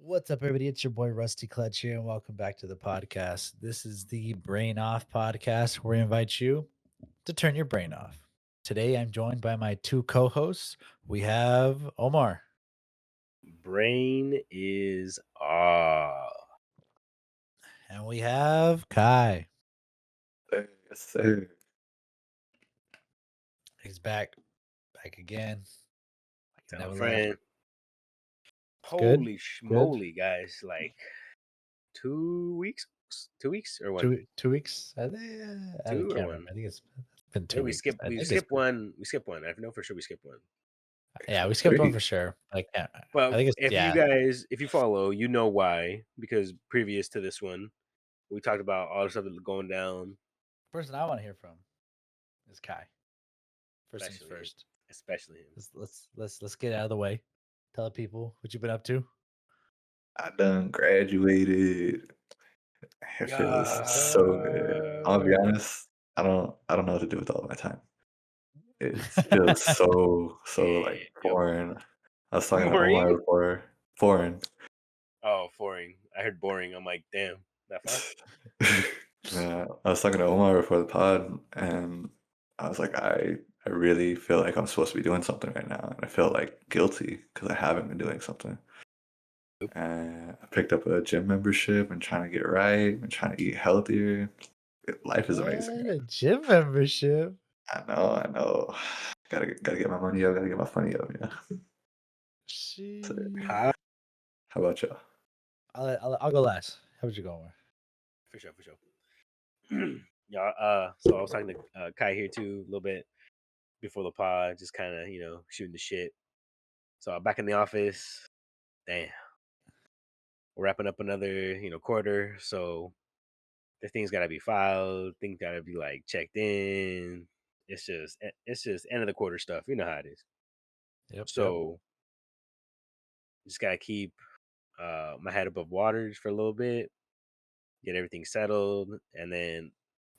What's up, everybody? It's your boy Rusty Clutch here, and welcome back to the podcast. This is the Brain Off podcast, where we invite you to turn your brain off. Today, I'm joined by my two co hosts. We have Omar, Brain is ah. and we have Kai. Yes, sir. He's back again. Like he Tell a never left. friend. Good, Holy good. schmoly, guys! Like 2 weeks, 2 weeks or one, 2 weeks. I two or can't remember. one. I think it's been Yeah, 2 weeks. I we think it's skipped one. We skipped one. I know for sure we skipped one. yeah, we skipped one for 3. sure. I But think it's if you yeah. guys, if you follow, you know why. Because previous to this one, we talked about all the stuff that's going down, Person I want to hear from is Kai. First things especially him, first. especially him. Let's get out of the way. Tell the people what you've been up to. I done graduated. It feels Okay. so good. I'll be honest. I don't know what to do with all my time. It feels so like Damn, yo, foreign. I was talking to boring. Omar before. Foreign. Oh, boring. I heard boring. I'm like, damn, that far. Yeah, I was talking to Omar before the pod, and I was like, I really feel like I'm supposed to be doing something right now, and I feel like guilty because I haven't been doing something. And I picked up a gym membership and trying to get right and trying to eat healthier. Life is amazing. What? A gym membership? I know. Gotta get my money up. Gotta get my funny up. Yeah. So, She. Huh? how about y'all? I'll go last. How would you go, Omar? For sure, for sure. Yeah, so I was talking to Kai here too a little bit before the pod, just kind of shooting the shit. So I'm back in the office. Damn, we're wrapping up another quarter. So the things gotta be filed. Things gotta be like checked in. It's just end of the quarter stuff. You know how it is. Yep. So just gotta keep my head above water just for a little bit, get everything settled, and then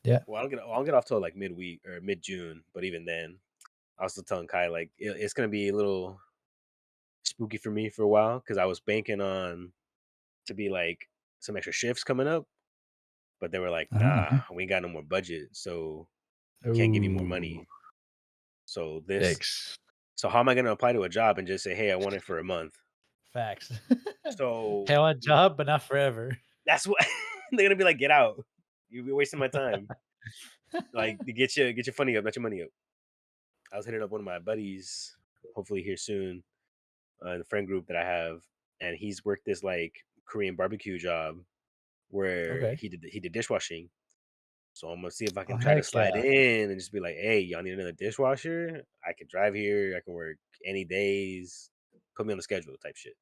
Yeah. well, I'll get off till like midweek or mid June. But even then, I was still telling Kai like it's gonna be a little spooky for me for a while because I was banking on to be like some extra shifts coming up, but they were like, nah, Uh-huh. we ain't got no more budget, so we can't give you more Ooh. money. So this, Yikes. so how am I gonna apply to a job and just say, hey, I want it for a month? Facts. So Hey, I want a job, but not forever. that's what they're gonna be like. Get out! You'll be wasting my time. Like to get your funny up, not your money up. I was hitting up one of my buddies, hopefully here soon, in the friend group that I have, and he's worked this like Korean barbecue job where Okay. he did dishwashing. So I'm gonna see if I Oh, can try to heck slide yeah. in and just be like, "Hey, y'all need another dishwasher? I can drive here. I can work any days. Put me on the schedule." Type shit.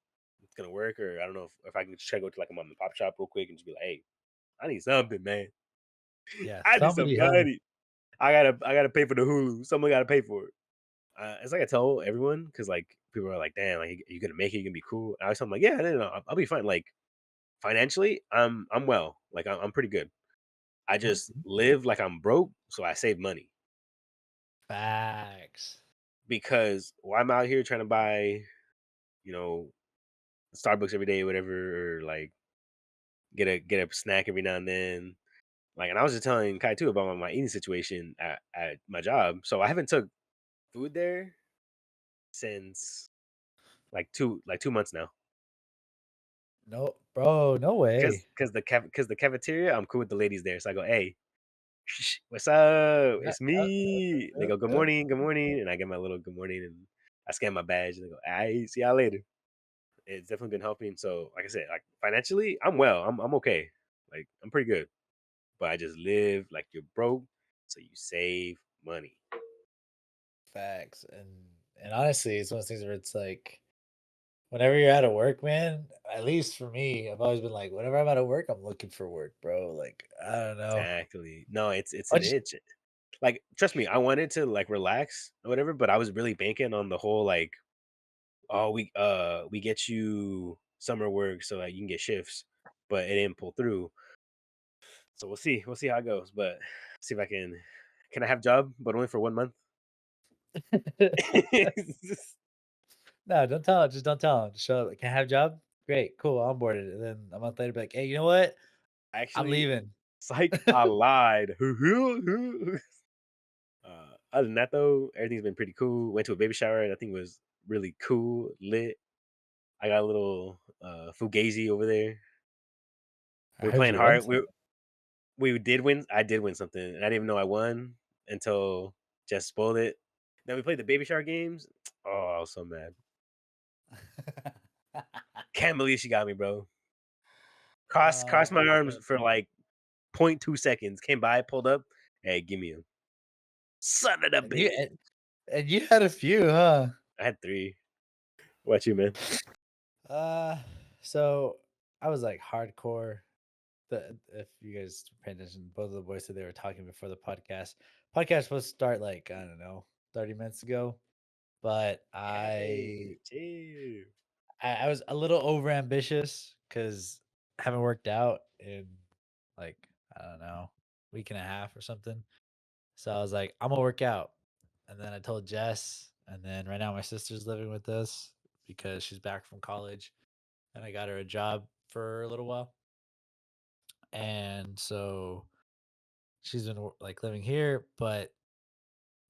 It's gonna work, or I don't know if I can just try to go to like a mom and pop shop real quick and just be like, "Hey, I need something, man. Yeah. I need some Somebody help. money. I gotta pay for the Hulu. Someone gotta pay for it." It's like I tell everyone because like people are like, "Damn, like you gonna make it? You gonna be cool?" And I was I'm like, "Yeah, no, I'll be fine." Like financially, I'm well. Like I'm pretty good. I just Mhm. live like I'm broke, so I save money Facts. because while I'm out here trying to buy, you know, Starbucks every day, whatever, or like get a snack every now and then. Like, and I was just telling Kai too about my eating situation at my job. So I haven't took food there since like 2 months now. No, bro, no way. Cause the cafeteria, I'm cool with the ladies there. So I go, hey, what's up? Yeah, It's me. They go, yep. good morning, and I get my little good morning, and I scan my badge, and they go, I see y'all later. It's definitely been helping. So, like I said, like financially, I'm well. I'm okay. Like I'm pretty good. But I just live like you're broke, so you save money. Facts. And honestly, it's one of those things where it's like whenever you're out of work, man, at least for me, I've always been like, whenever I'm out of work, I'm looking for work, bro. Like, I don't know. Exactly. No, it's I an just itch. Like, trust me, I wanted to like relax or whatever, but I was really banking on the whole like, oh, we get you summer work so that you can get shifts, but it didn't pull through. So we'll see. We'll see how it goes. But see if I can I have job, but only for 1 month? no, don't tell him. Just don't tell him. Just show up. Like, can I have a job? Great, cool, onboarded. And then a month later, be like, hey, you know what? I'm Actually, leaving. psych, I lied. Other than that, though, everything's been pretty cool. Went to a baby shower. I think it was really cool, lit. I got a little fugazi over there. I We were heard playing you won hard. some. We did win. I did win something, and I didn't even know I won until Jess spoiled it. Then we played the baby shower games. Oh, I was so mad. Can't believe she got me, bro. Crossed my arms Man. for like 0.2 seconds. Came by, pulled up. Hey, give me him. Son of a And you bitch. and you had a few, huh? I had 3. What about you, man? Uh, so I was like hardcore. If you guys pay attention, both of the boys said they were talking before the podcast. Podcast was supposed to start like I don't know, 30 minutes ago, but Hey, chill. I was a little over ambitious because I haven't worked out in like I don't know, week and a half or something. So I was like, I'm gonna work out, and then I told Jess, and then right now my sister's living with us because she's back from college, and I got her a job for a little while, and so she's been like living here, but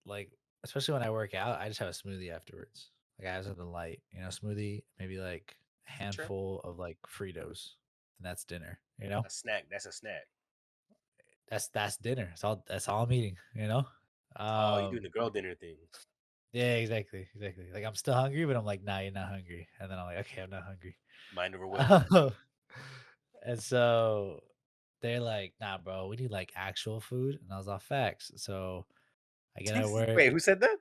like especially when I work out, I just have a smoothie afterwards. Like I have something light, smoothie, maybe like a Sure. handful of like Fritos, and that's dinner. You know, A snack. That's a snack. that's dinner. That's all I'm eating. Oh, you doing Um, the girl dinner thing. yeah, exactly. Like I'm still hungry, but I'm like, nah, you're not hungry, and then I'm like, okay, I'm not hungry. Mind over will. And so they're like, nah, bro, we need like actual food, and I was off facts. So I get out of work, Wait, who said that?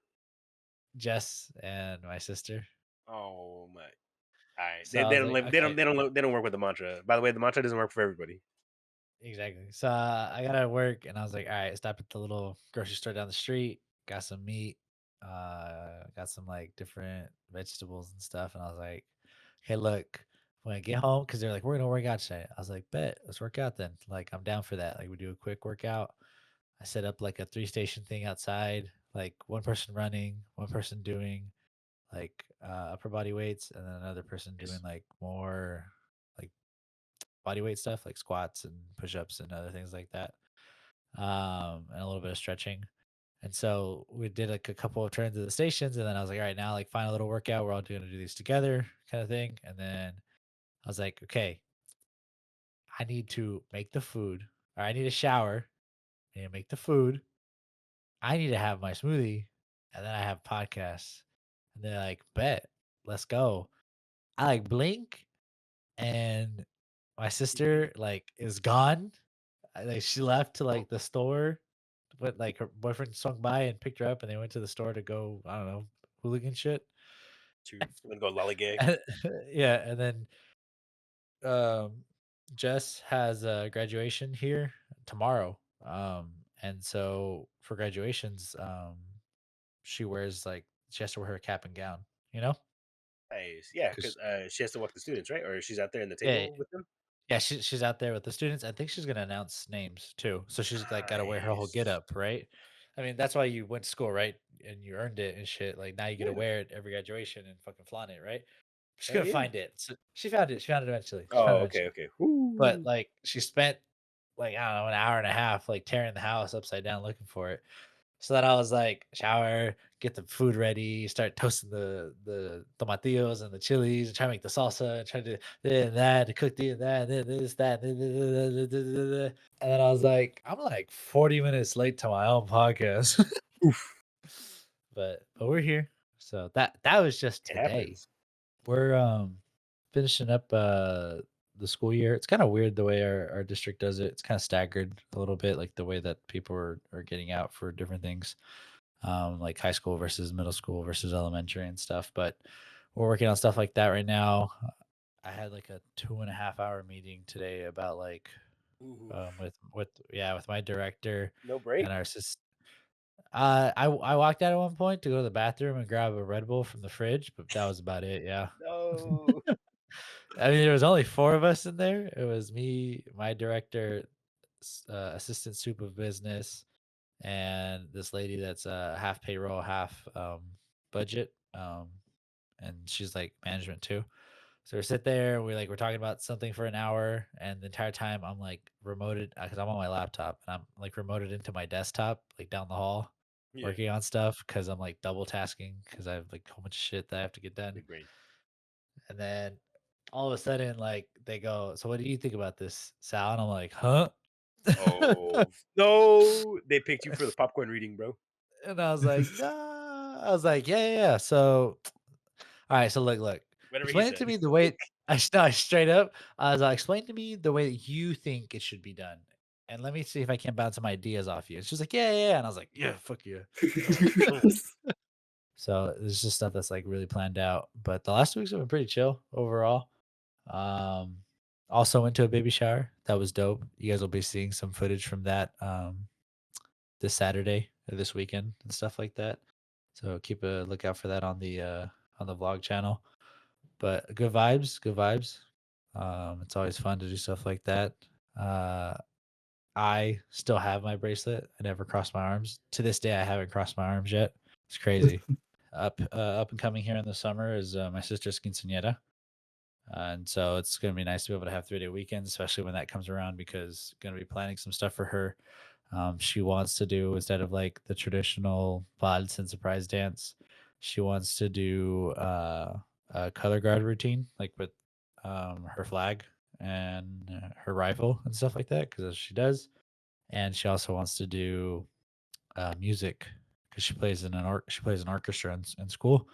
Jess and my sister. Oh my. All right. So They, I they was don't like, live. They don't. okay, They don't. They don't work with the mantra. By the way, the mantra doesn't work for everybody. exactly. So I got out of work and I was like, all right, stop at the little grocery store down the street, got some meat, got some like different vegetables and stuff. And I was like, hey, look, when I get home, because they're like, we're gonna work out today. I was like, bet, let's work out then. Like, I'm down for that. Like, we do a quick workout. I set up like a 3 station thing outside, like one person running, one person doing like upper body weights, and then another person doing Yes. like more like body weight stuff like squats and push-ups and other things like that, and a little bit of stretching. And so we did like a couple of turns of the stations, and then I was like, all right, now like find a little workout, we're all going to do these together kind of thing. And then I was like, okay, I need to make the food, or I need a shower, I need to make the food, I need to have my smoothie, and then I have podcasts. And they're like, bet, let's go. I like blink, and my sister like is gone. Like she left to like the store, but like her boyfriend swung by and picked her up, and they went to the store to go, I don't know, hooligan shit. Truth. I'm gonna go lollygag. And- yeah, and then um, Jess has graduation here tomorrow, and so for graduations, she wears like she has to wear her cap and gown, you know, Nice. Yeah, because because she has to walk the students, right? Or she's out there in the yeah, table with them. yeah, she's out there with the students. I think she's gonna announce names too. So she's like gotta wear her whole get Nice. up, right? I mean, that's why you went to school, right? And you earned it and shit. Like now you get to Yeah. wear it every graduation and fucking flaunt it, right? She's Hell gonna yeah. find it. So she found it. She found it eventually. She found Oh, it okay, eventually. okay. But Woo. like she spent like I don't know an hour and a half like tearing the house upside down looking for it. So then I was like, shower, get the food ready, start toasting the tomatillos and the chilies, and try to make the salsa, and try to do this and that, to cook this and that, and then this, that, and then I was like, I'm like 40 minutes late to my own podcast. Oof. But we're here. So that was just It today. happens. We're finishing up the school year. It's kind of weird the way our district does it. It's kind of staggered a little bit, like the way that people are getting out for different things, like high school versus middle school versus elementary and stuff. But we're working on stuff like that right now. I had like a 2.5 hour meeting today about like Oof. with my director No break. and our I walked out at one point to go to the bathroom and grab a Red Bull from the fridge, but that was about it. Yeah. No. I mean, there was only 4 of us in there. It was me, my director, assistant soup of business, and this lady that's half payroll, half budget, and she's like management too. So we sit there, we're talking about something for an hour, and the entire time I'm like remoted because I'm on my laptop and I'm like remoted into my desktop, like down the hall, Yeah, working on stuff because I'm like double tasking because I have like a whole bunch of shit that I have to get done. big brain. And then all of a sudden, like they go, "So what do you think about this, Sal?" And I'm like, "Huh?" Oh no, they picked you for the popcorn reading, bro. And I was like, "Nah." I was like, "Yeah, yeah, yeah." So, all right. So look. Whatever he Explain it said. to me the way no, straight up. I was like, explain to me the way that you think it should be done, and let me see if I can bounce some ideas off you. And she's like, "Yeah, yeah, yeah." And I was like, "Yeah, fuck yeah." So there's just stuff that's like really planned out. But the last 2 weeks have been pretty chill overall. Um, also went to a baby shower. That was dope. You guys will be seeing some footage from that this Saturday or this weekend and stuff like that. So keep a lookout for that on the vlog channel. But good vibes, good vibes. It's always fun to do stuff like that. Uh, I still have my bracelet. I never crossed my arms. To this day, I haven't crossed my arms yet. It's crazy. Up and coming here in the summer is my sister's quinceañera. And so it's going to be nice to be able to have 3-day weekends, especially when that comes around, because going to be planning some stuff for her. She wants to do, instead of like the traditional vals and surprise dance, she wants to do a color guard routine, like with her flag and her rifle and stuff like that, because she does. And she also wants to do music because she plays an orchestra in school.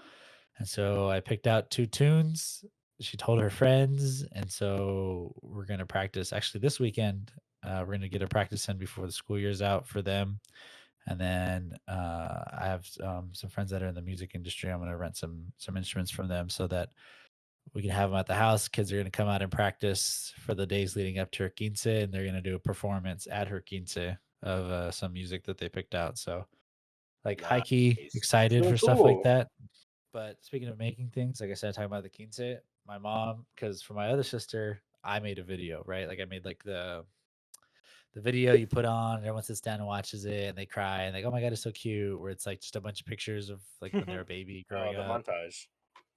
And so I picked out 2 tunes. She told her friends, and so we're gonna practice. Actually, this weekend, we're gonna get a practice in before the school year's out for them. And then I have some friends that are in the music industry. I'm gonna rent some instruments from them so that we can have them at the house. Kids are gonna come out and practice for the days leading up to her quince, and they're gonna do a performance at her quince of some music that they picked out. So, like, high key Nice. excited So for stuff like cool. that. But speaking of making things, like I said, talking about the quince, my mom, because for my other sister, I made a video, right? Like I made like the video you put on, and everyone sits down and watches it, and they cry, and like, oh my god, it's so cute. Where it's like just a bunch of pictures of like when they're a baby Oh, growing the up. montage.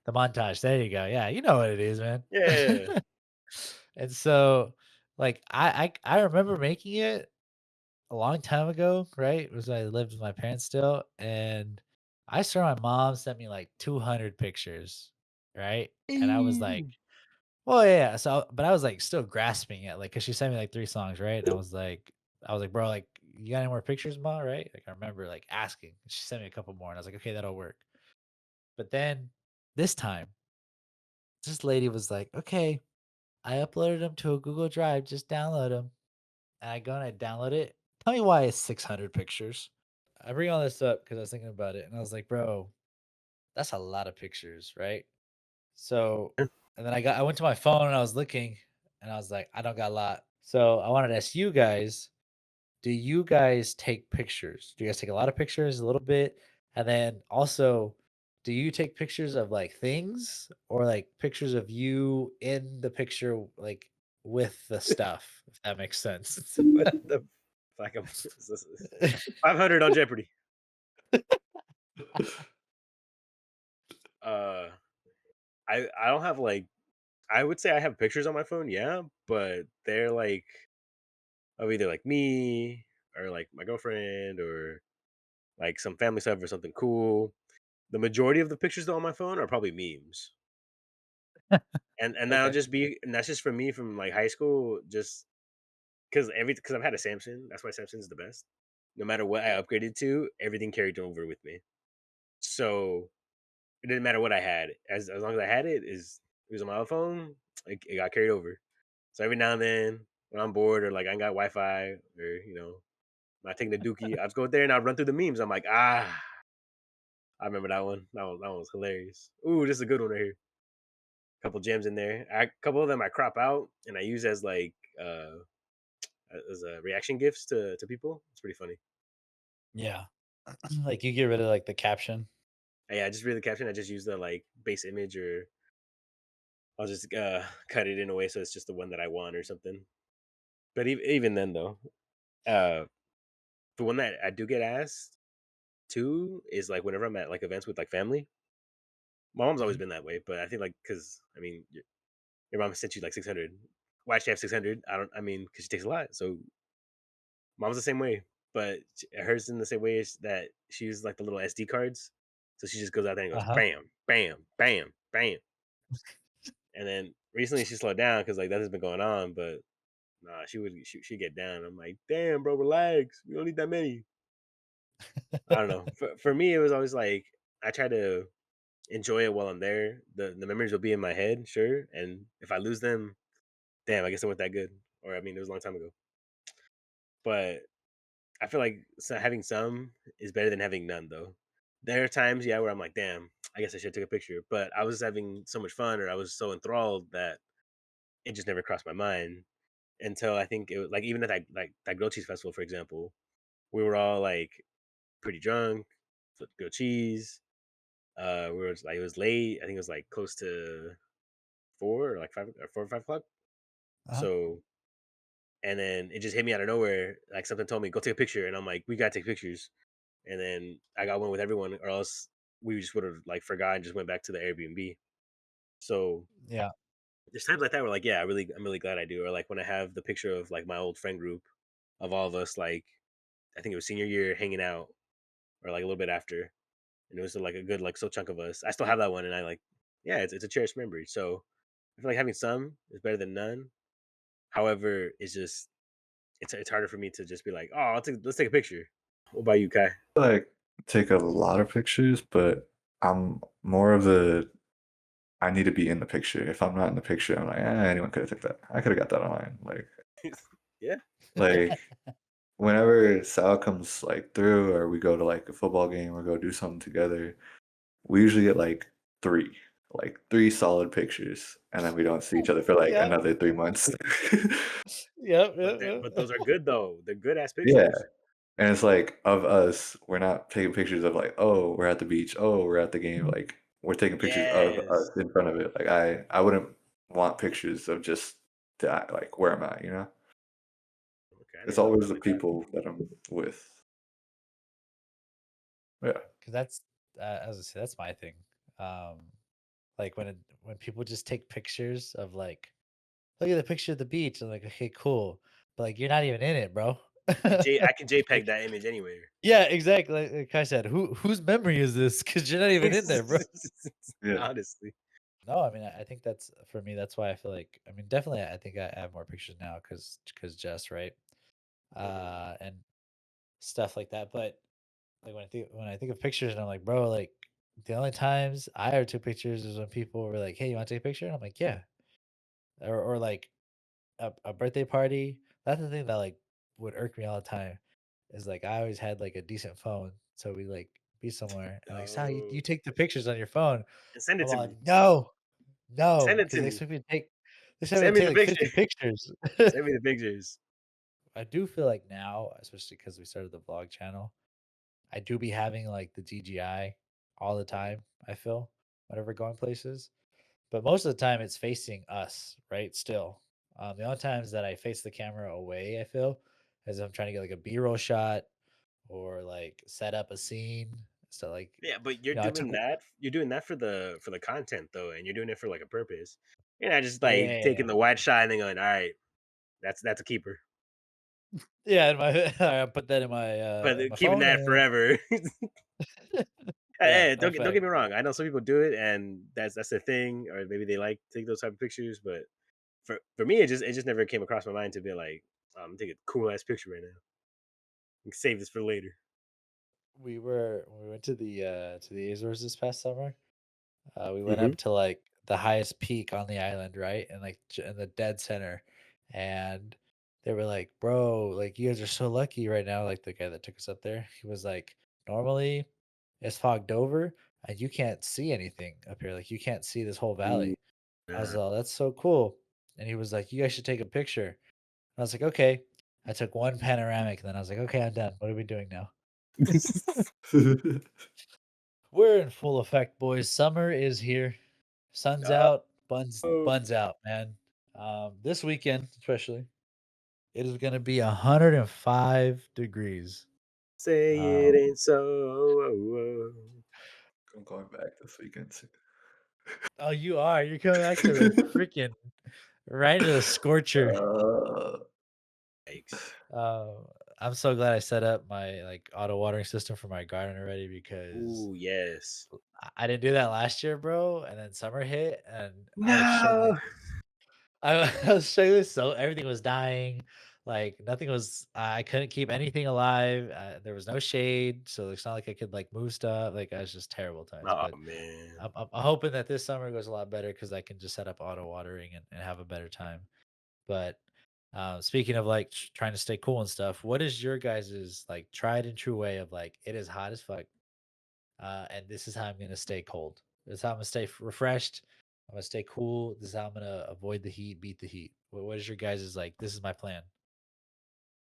The montage. There you go. Yeah, you know what it is, man. Yeah. And so, like, I remember making it a long time ago, right? It was when I lived with my parents still, and I swear my mom sent me like 200 pictures, right? And I was like, Ew. well, yeah. So, but I was like still grasping it, like, cause she sent me like 3 songs, right? And I was like, bro, like, you got any more pictures, ma? Right? Like, I remember like asking. She sent me a couple more, and I was like, okay, that'll work. But then this time, this lady was like, okay, I uploaded them to a Google Drive. Just download them. And I go and I download it. Tell me why it's 600 pictures. I bring all this up because I was thinking about it, and I was like, bro, that's a lot of pictures, right? So, and then I went to my phone and I was looking, and I was like, I don't got a lot. So I wanted to ask you guys, do you guys take pictures? Do you guys take a lot of pictures, a little bit? And then also, do you take pictures of like things or like pictures of you in the picture, like with the stuff, if that makes sense? What the fuck? 500 on Jeopardy. Uh, I don't have like I would say I have pictures on my phone, yeah, but they're like of either like me or like my girlfriend or like some family stuff or something cool. The majority of the pictures though on my phone are probably memes. And that'll Okay. just be and that's just for me from like high school, just because I've had a Samsung. That's why Samsung's the best. No matter what I upgraded to, everything carried over with me. So it didn't matter what I had. As long as I had it was on my phone, it got carried over. So every now and then when I'm bored or like I ain't got Wi-Fi or I'm not taking the dookie, I just go there and I run through the memes. I'm like, I remember that one. That one was hilarious. Ooh, this is a good one right here. Couple gems in there. A couple of them I crop out and I use as like as reaction gifts to people. It's pretty funny. Yeah. Like you get rid of like the caption. And yeah, I just read the caption. I just use the like base image or I'll just cut it in a way so it's just the one that I want or something. But even then though, uh, the one that I do get asked to is like whenever I'm at like events with like family. My mom's always Mhm. been that way, but I think like because I mean your mom sent you like 600. Why'd she have 600? I mean, because she takes a lot. So mom's the same way, but hers in the same way is that she uses like the little SD cards. So she just goes out there and goes Uh-huh. bam, bam, bam, bam. And then recently she slowed down because like that has been going on, but nah, she'd get down. I'm like, damn, bro, relax. We don't need that many. I don't know. For me, it was always like I try to enjoy it while I'm there. The memories will be in my head, sure. And if I lose them, damn, I guess it weren't that good. Or I mean, it was a long time ago. But I feel like having some is better than having none, though. There are times, yeah, where I'm like, damn, I guess I should take a picture. But I was having so much fun, or I was so enthralled that it just never crossed my mind until I think it was like even at that grilled cheese festival, for example, we were all like pretty drunk, flipped grilled cheese. We were like it was late. I think it was like close to 4 or like 5 or 4 or 5 o'clock. Uh-huh. So and then it just hit me out of nowhere. Like something told me go take a picture, and I'm like, we gotta take pictures. And then I got one with everyone, or else we just would have like forgot and just went back to the Airbnb. So Yeah. there's times like that where like, yeah, I'm really glad I do. Or like when I have the picture of like my old friend group of all of us, like I think it was senior year hanging out, or like a little bit after, and it was like a good like so chunk of us. I still have that one, and I like, yeah, it's a cherished memory. So I feel like having some is better than none. However, it's just it's harder for me to just be like, oh, let's take a picture. What about you, Kai? Like take a lot of pictures, but I'm more of the I need to be in the picture. If I'm not in the picture, I'm like, anyone could have took that. I could have got that online. Yeah, Like whenever Sal comes like through, or we go to like a football game or go do something together, we usually get like three solid pictures, and then we don't see each other for like Yeah. another 3 months. Yep. but those are good though. They're good ass Yeah. pictures. And it's like of us, we're not taking pictures of like, oh, we're at the beach, oh, we're at the game. Like we're taking pictures of Yes. us in front of it. Like I wouldn't want pictures of just that, like where am I, you know? Okay, I It's never thought about always it the like that. people that I'm with. Yeah. Because that's, as I say, that's my thing. Um, like when people just take pictures of like, look at the picture of the beach. I'm like, okay, cool, but like you're not even in it, bro. I can JPEG Like, that image anywhere. yeah, exactly. Like I said, whose memory is this? Because you're not even in there, bro. Yeah. Honestly. No, I mean, I think that's for me. That's why I feel like, I mean, definitely, I think I have more pictures now because Jess, right? Mhm. And stuff like that. But like when I think of pictures, and I'm like, bro, like the only times I ever took pictures is when people were like, hey, you want to take a picture? And I'm like, yeah. Or like a birthday party. That's the thing that like would irk me all the time. Is like I always had like a decent phone, so we like be somewhere and like, Sal, you Oh, take the pictures on your phone. and send it I'm to like, me. no, no, Send it because to me. they expect me to Send me take the like picture. 50 pictures. Send me the pictures. I do feel like now, especially because we started the vlog channel, I do be having like the DJI all the Mhm. time. I feel whenever going places, but most of the time it's facing us, right? Still, the only times that I face the camera away, I feel, is I'm trying to get like a B-roll shot or like set up a scene. So like, Yeah, but you're I took. doing that. You're doing that for the content though, and you're doing it for like a purpose. You're not just Oh like yeah, yeah, taking the wide shot and then going, all right, that's a keeper. yeah. In my, I put that But in my keeping phone, that and forever. yeah, Hey, no don't get fact. me wrong. I know some people do it, and that's their thing, or maybe they like to take those type of pictures. But for me, it just never came across my mind to be like, I'm taking a cool ass picture right now. I can save this for later. We went to the Azores this past summer. We went Hmm. up to like the highest peak on the island, right? And like in the dead center. And they were like, bro, like you guys are so lucky right now. Like the guy that took us up there, he was like, normally it's fogged over and you can't see anything up here. Like you can't see this whole valley. I was Yeah. like, that's so cool. And he was like, you guys should take a picture. And I was like, okay. I took one panoramic and then I was like, okay, I'm done. What are we doing now? We're in full effect, boys. Summer is here. Sun's out, Oh, buns out, man. This weekend, especially, it is gonna be 105 degrees. say it Um, ain't so. I'm going back this weekend. Oh, you are. You're coming back to the freaking right into the scorcher. Uh, Yikes. Um, I'm so glad I set up my like auto watering system for my garden already because Ooh, yes. I didn't do that last year, bro. And then summer hit, and I was No. struggling. I was struggling. So everything was dying. Like nothing was. I couldn't keep anything alive. There was no shade, so it's not like I could like move stuff. Like I was just terrible times. Oh But man. I'm hoping that this summer goes a lot better because I can just set up auto watering and have a better time. But speaking of like trying to stay cool and stuff, what is your guys's like tried and true way of like it is hot as fuck, and this is how I'm gonna stay cold. This is how I'm gonna stay refreshed. I'm gonna stay cool. This is how I'm gonna avoid the heat, beat the heat. What is your guys's like? This is my plan.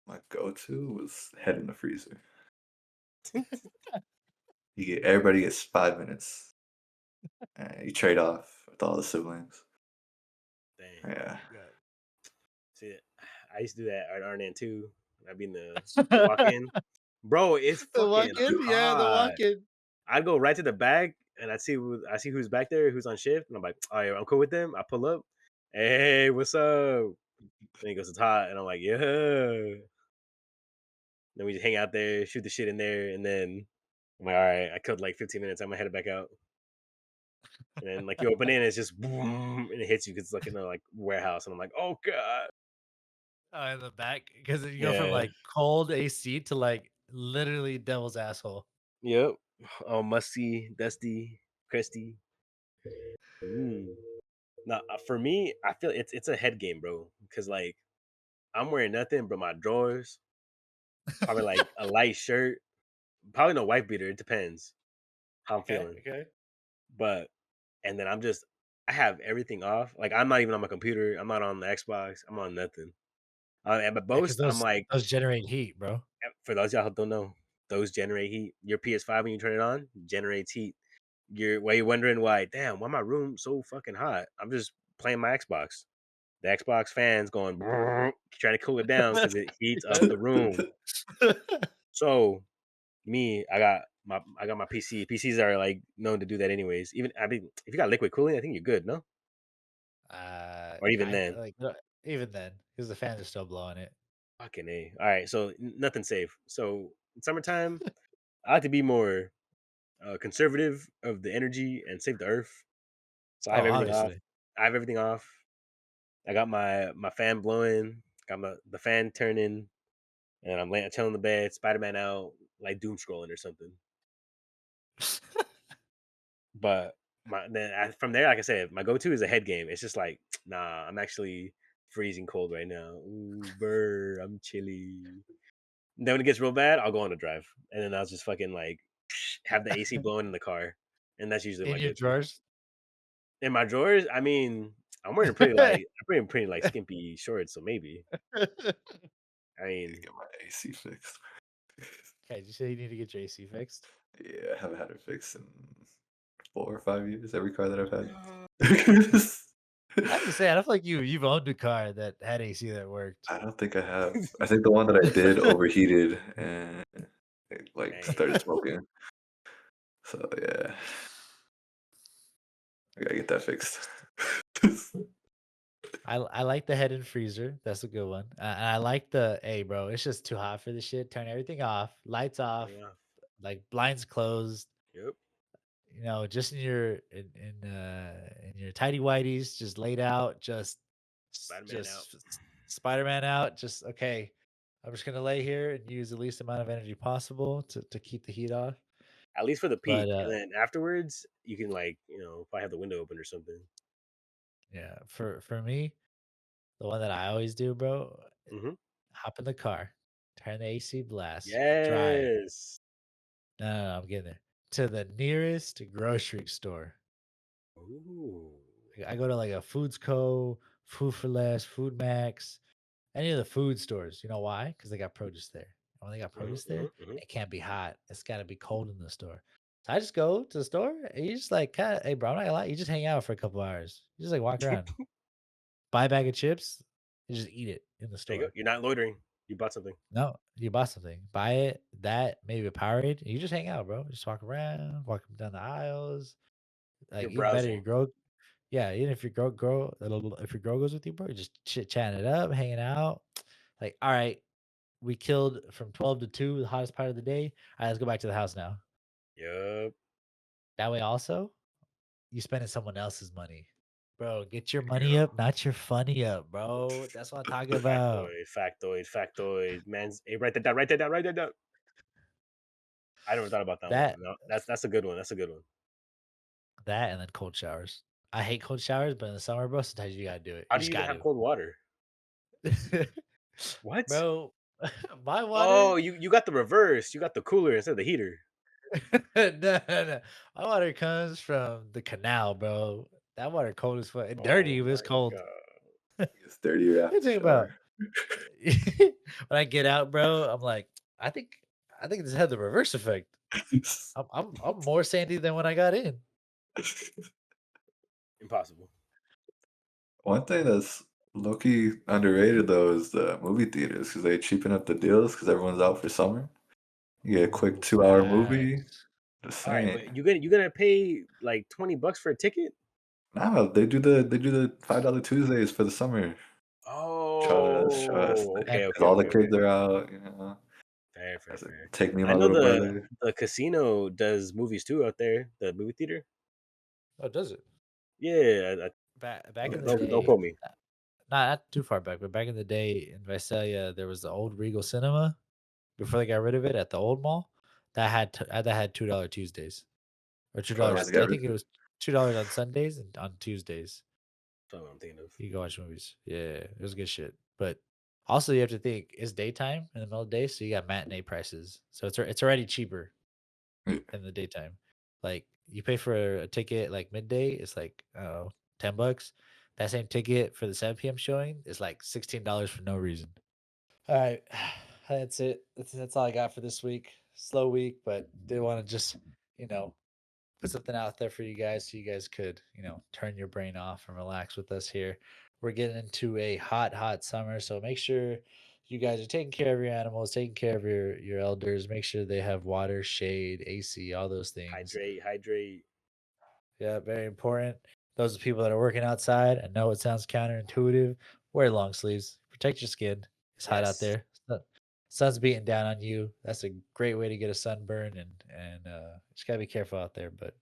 my go-to was head in the freezer. Everybody gets 5 minutes, and you trade off with all the siblings. Dang. Yeah, God. See, I used to do that at Arnett too. I'd be in the walk-in. Bro, it's The fucking walk-in, yeah, the hot. walk-in. I'd go right to the back and I see who's back there, who's on shift, and I'm like, all right, I'm cool with them. I pull up, hey, what's up? Then he goes, it's hot, and I'm like, yeah. Then we just hang out there, shoot the shit in there, and then I'm like, all right, I killed like 15 minutes. I'm gonna head it back out. And then like you open it, and it's just boom, and it hits you because it's like in a like warehouse, and I'm like, oh god, Oh, in the back because you go from yeah, like cold AC to like literally devil's asshole. yep, oh musty, dusty, crusty. Mm. Now for me, I feel it's a head game, bro, because like I'm wearing nothing but my drawers, probably like a light shirt, probably no white beater. It depends how I'm Okay, feeling, okay. but and then I have everything off. Like I'm not even on my computer. I'm not on the Xbox. I'm on nothing. And but Yeah, because most, I'm like, those generate heat, bro. for those y'all who don't know, those generate heat. Your PS5 when you turn it on generates heat. You're wondering why? Damn, why my room so fucking hot? I'm just playing my Xbox. The Xbox fans going trying to cool it down because it heats up the room. So me, I got my PC. PCs are like known to do that anyways. Even I mean, if you got liquid cooling, I think you're good, no? Or even Kind then, like even then, because the fans are still blowing it. fucking a. All right, so nothing safe. So in summertime, I like to be more conservative of the energy and save the earth. So I Oh, have everything off. obviously. I have everything off. I got my fan blowing. Got the fan turning, and I'm laying chilling in the bed. Spider Man out, like doom scrolling or something. But from there, like I said, my go to is a head game. It's just like, nah, I'm actually freezing cold right now. Ooh, burr, I'm chilly. And then when it gets real bad, I'll go on a drive, and then I'll just fucking like have the AC blowing in the car, and that's usually In my your go to. drawers. In my drawers, I mean, I'm wearing pretty like skimpy shorts, so maybe. I mean, get my AC fixed. Okay, you say you need to get your AC fixed? Yeah, I haven't had it fixed in 4 or 5 years. Every car that I've had. I have to say, I don't feel like you've owned a car that had AC that worked. I don't think I have. I think the one that I did overheated and it like dang. started smoking. So yeah, I gotta get that fixed. I like the head and freezer. That's a good one. And I like the hey, bro. It's just too hot for this shit. Turn everything off. Lights off. Yeah. Like blinds closed. Yep. You know, just in your tidy whities, just laid out. Spider Man out. Just Spider Man out. Just okay. I'm just gonna lay here and use the least amount of energy possible to keep the heat off. At least for the But peak, and then afterwards, you can like probably have the window open or something. yeah, for me, the one that I always do, bro, Hmm. hop in the car, turn the AC blast, drive. Yes. No, I'm getting there. To the nearest grocery store. Ooh. I go to like a Foods Co, Food for Less, Food Max, any of the food stores. You know why? Because they got produce there. And when they got Hmm. produce there, Hmm. Hmm. it can't be hot. It's got to be cold in the store. So I just go to the store and you just like, kind of, hey, bro, I'm not gonna lie. You just hang out for a couple hours. You just like walk around, buy a bag of chips, and just eat it in the There you go. store. You're not loitering. You bought something. No, you bought something. Buy it, that, maybe a Powerade. You just hang out, bro. Just walk around, walk down the aisles. Like You're even better, your browsing. girl. Yeah, even if your girl, if your girl goes with you, bro, you're just chit chatting it up, hanging out. Like, all right, we killed from 12 to 2, the hottest part of the day. All right, let's go back to the house now. Yup. That way, also, you spending someone else's money. Bro, get your There you money go. up, not your funny up, bro. That's what I'm talking about. Factoid. Man's hey, write that down. Write that down. Write that down. I never thought about that one. That No, that's a good one. That's a good one. that and then cold showers. I hate cold showers, but in the summer, bro, sometimes you gotta do it. How You do just you even have got cold water? to. What? Bro, my water. Oh, you got the reverse. You got the cooler instead of the heater. No. My water comes from the canal, bro. That water cold as fuck. And dirty, Oh but it's my cold. god. It's dirtier What you after think about? shower. When I get out, bro, I'm like, I think I think this had the reverse effect. I'm more sandy than when I got in. Impossible. One thing that's low-key underrated though is the movie theaters because they cheapen up the deals because everyone's out for summer. You get a quick Ooh, 2-hour movie. facts. Just All right, saying. but you gonna pay like $20 for a ticket? Nah, they do the $5 Tuesdays for the summer. Trust. Oh, And okay. Because all the kids are out, you know. Fair. Take me and I my know little brother. the casino does movies too out there. The movie theater. oh, does it? Yeah, Back in the don't day, quote me. not too far back, but back in the day in Visalia, there was the old Regal Cinema before they got rid of it at the old mall. That had $2 Tuesdays or Oh, I $2. get I it. think it was $2 on Sundays and on Tuesdays. That's what I'm thinking of. You can go watch movies. Yeah, it was good shit. But also, you have to think it's daytime in the middle of the day, so you got matinee prices. So it's already cheaper Yeah. in the daytime. Like you pay for a ticket like midday, it's like $10. That same ticket for the 7 p.m. showing is like $16 for no reason. All right, that's it. That's all I got for this week. Slow week, but did want to just you know put something out there for you guys so you guys could, turn your brain off and relax with us here. We're getting into a hot summer, so make sure you guys are taking care of your animals, taking care of your elders. Make sure they have water, shade, AC, all those things. Hydrate. Yeah, very important. Those are people that are working outside. I know it sounds counterintuitive. Wear long sleeves. Protect your skin. It's hot out Yes. there. Sun's beating down on you. That's a great way to get a sunburn, and just gotta be careful out there. But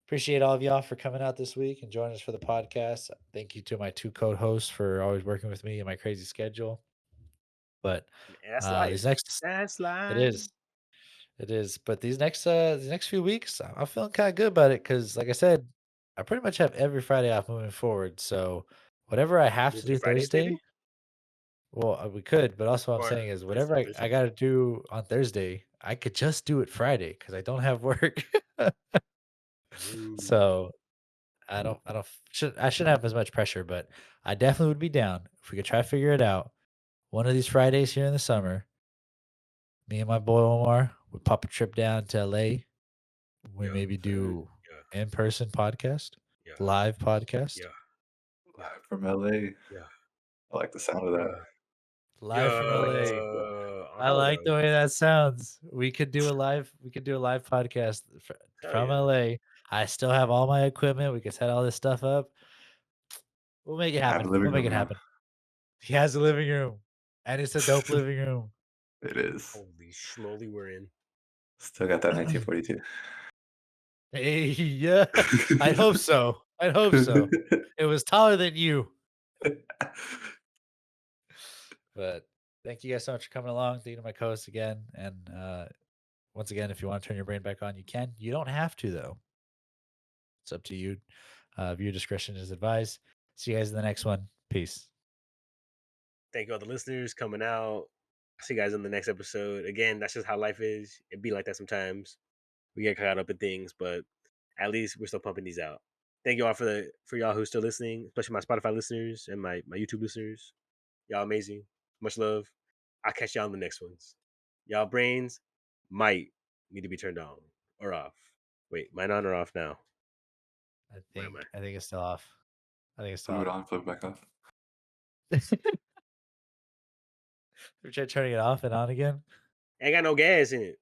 appreciate all of y'all for coming out this week and joining us for the podcast. Thank you to my two co-hosts for always working with me in my crazy schedule. But That's life. these next That's it life. is. It is. But these next few weeks, I'm feeling kind of good about it because like I said, I pretty much have every Friday off moving forward. So whatever I have to Moving do Fridays, baby. Thursday, well, we could, but also what I'm Or saying is Thursday. whatever I gotta do on Thursday, I could just do it Friday because I don't have work. Ooh. So I shouldn't have as much pressure, but I definitely would be down if we could try to figure it out. One of these Fridays here in the summer, me and my boy Omar would pop a trip down to LA. We Yeah. maybe do Yeah. in-person podcast, Yeah. live podcast, Yeah. Live from LA. Yeah. I like the sound of that. Yeah. live from LA. I Hell like no. the way that sounds. We could do a live podcast Hell from yeah. LA. I still have all my equipment. We can set all this stuff up. We'll make it I have happen. a living We'll make room it now. happen. He has a living room, and it's a dope living room. It is. Holy schmoly, we're in. Still got that 1942. Hey, yeah, I hope so. I hope so. It was taller than you. But thank you guys so much for coming along. Thank you to my co-host again. And once again, if you want to turn your brain back on, you can. You don't have to though. It's up to you. Viewer discretion is advised. See you guys in the next one. Peace. Thank you all the listeners coming out. See you guys in the next episode. Again, that's just how life is. It be like that sometimes. We get caught up in things, but at least we're still pumping these out. Thank you all for y'all who's still listening, especially my Spotify listeners and my YouTube listeners. Y'all amazing. Much love. I'll catch y'all in the next ones. Y'all brains might need to be turned on or off. Wait, mine on or off now? Where am I? I think it's still off. I think it's still Flip it off. on, flip it back off. We try turning it off and on again. Ain't got no gas in it.